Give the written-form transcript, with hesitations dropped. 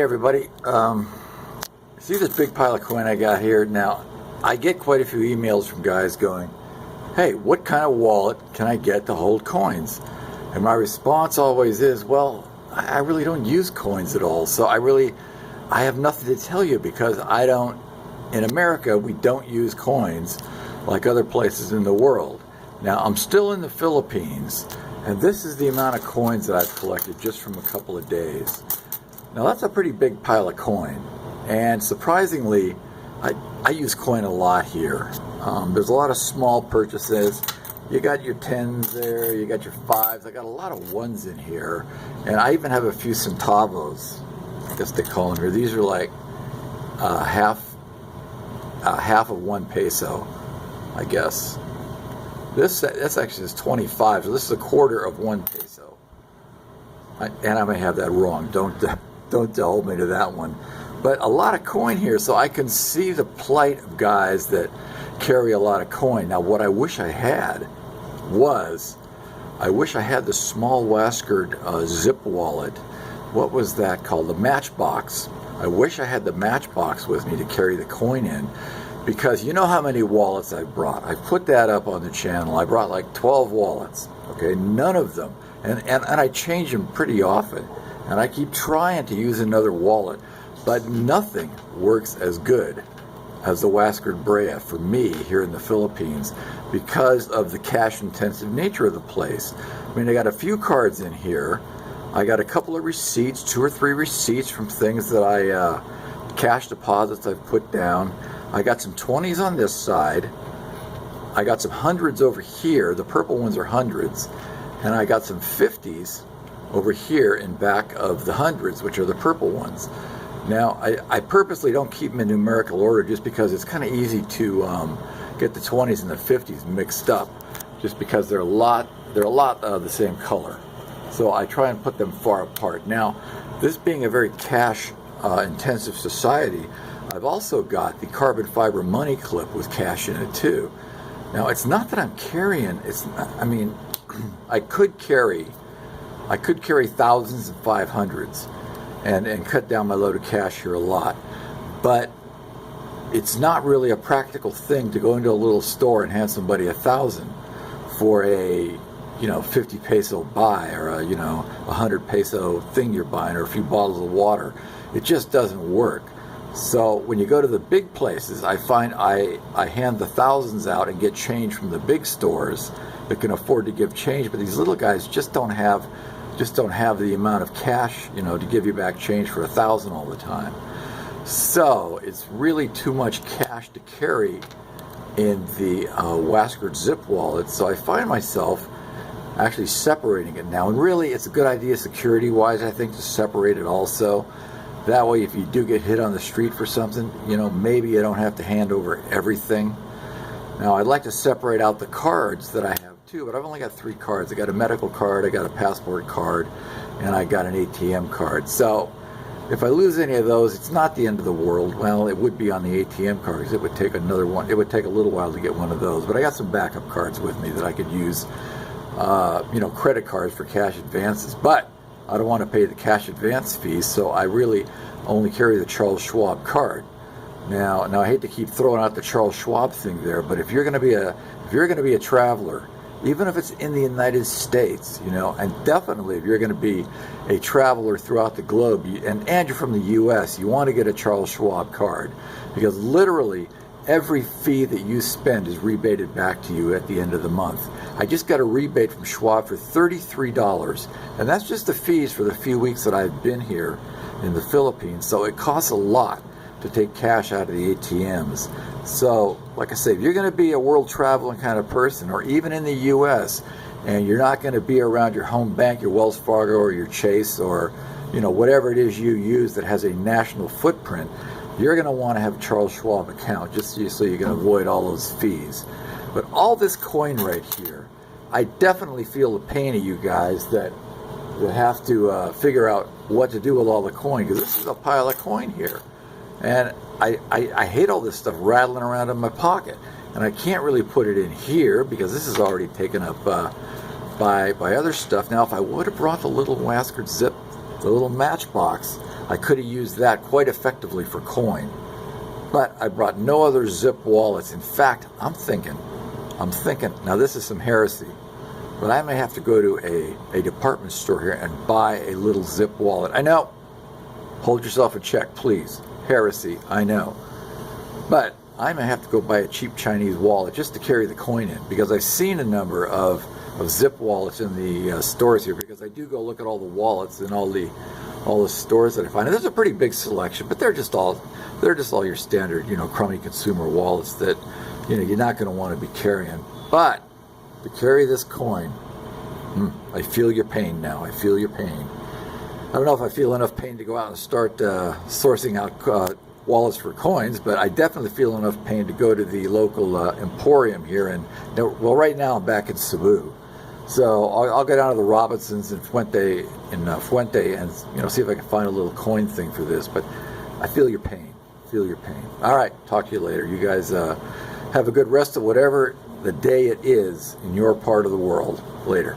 everybody. See this big pile of coin I got here? Now, I get quite a few emails from guys going, hey, what kind of wallet can I get to hold coins? And my response always is, well, I really don't use coins at all. So I have nothing to tell you because in America, we don't use coins like other places in the world. Now, I'm still in the Philippines, and this is the amount of coins that I've collected just from a couple of days. Now, that's a pretty big pile of coin, and surprisingly, I use coin a lot here. There's a lot of small purchases. You got your 10s there, you got your 5s. I got a lot of 1s in here, and I even have a few centavos, I guess they call them here. These are like half of 1 peso, I guess. That's actually is 25, so this is a quarter of 1 peso. And I may have that wrong. Don't hold me to that one. But a lot of coin here, so I can see the plight of guys that carry a lot of coin. Now, what I wish I had was, the small Wastgard zip wallet. What was that called? The Matchbox. I wish I had the Matchbox with me to carry the coin in, because you know how many wallets I've brought. I put that up on the channel. I brought like 12 wallets. Okay, none of them, and I change them pretty often, and I keep trying to use another wallet, but nothing works as good as the Wastgard Brea for me here in the Philippines because of the cash-intensive nature of the place. I mean, I got a few cards in here. I got a couple of receipts, 2 or 3 receipts from things that cash deposits I've put down. I got some 20s on this side. I got some 100s over here. The purple ones are 100s. And I got some 50s over here in back of the 100s, which are the purple ones. Now, I purposely don't keep them in numerical order just because it's kind of easy to get the 20s and the 50s mixed up, just because they're a lot of the same color. So I try and put them far apart. Now, this being a very cash intensive society, I've also got the carbon fiber money clip with cash in it too. Now, it's not that I'm carrying, I could carry thousands and 500s and cut down my load of cash here a lot, but it's not really a practical thing to go into a little store and hand somebody 1,000 for a 50 peso buy, or a 100 peso thing you're buying, or a few bottles of water. It just doesn't work. So when you go to the big places, I find I hand the thousands out and get change from the big stores that can afford to give change, but these little guys just don't have the amount of cash, to give you back change for 1,000 all the time. So it's really too much cash to carry in the Wastgard zip wallet. So I find myself actually separating it now, and really it's a good idea security-wise, I think, to separate it also. That way, if you do get hit on the street for something, maybe you don't have to hand over everything. Now, I'd like to separate out the cards that I have too, but I've only got 3 cards. I got a medical card, I got a passport card, and I got an ATM card. So if I lose any of those, it's not the end of the world. Well, it would be on the ATM card, because it would take another one. It would take a little while to get one of those, but I got some backup cards with me that I could use, credit cards for cash advances. But I don't want to pay the cash advance fees, so I really only carry the Charles Schwab card. Now I hate to keep throwing out the Charles Schwab thing there, but if you're going to be a traveler, even if it's in the United States, and definitely if you're going to be a traveler throughout the globe, and you're from the U.S., you want to get a Charles Schwab card, because literally every fee that you spend is rebated back to you at the end of the month. I just got a rebate from Schwab for $33, and that's just the fees for the few weeks that I've been here in the Philippines. So it costs a lot to take cash out of the ATMs. So, like I say, if you're going to be a world traveling kind of person, or even in the U.S., and you're not going to be around your home bank, your Wells Fargo or your Chase, or whatever it is you use that has a national footprint, you're going to want to have a Charles Schwab account just so you can avoid all those fees. But all this coin right here, I definitely feel the pain of you guys that have to figure out what to do with all the coin, because this is a pile of coin here. And I hate all this stuff rattling around in my pocket. And I can't really put it in here because this is already taken up by other stuff. Now, if I would have brought the little Wastgard zip, the little matchbox, I could have used that quite effectively for coin. But I brought no other zip wallets. In fact, I'm thinking, now this is some heresy, but I may have to go to a department store here and buy a little zip wallet. I know, hold yourself in check, please. Heresy, I know. But I may have to go buy a cheap Chinese wallet just to carry the coin in, because I've seen a number of zip wallets in the stores here, because I do go look at all the wallets in all the stores that I find. And there's a pretty big selection, but they're just all your standard, crummy consumer wallets that, you're not going to want to be carrying. But to carry this coin, I feel your pain now. I feel your pain. I don't know if I feel enough pain to go out and start sourcing out wallets for coins, but I definitely feel enough pain to go to the local emporium here. And right now I'm back in Cebu, so I'll go down to the Robinsons in Fuente and see if I can find a little coin thing for this. But I feel your pain. Feel your pain. All right, talk to you later. You guys have a good rest of whatever the day it is in your part of the world. Later.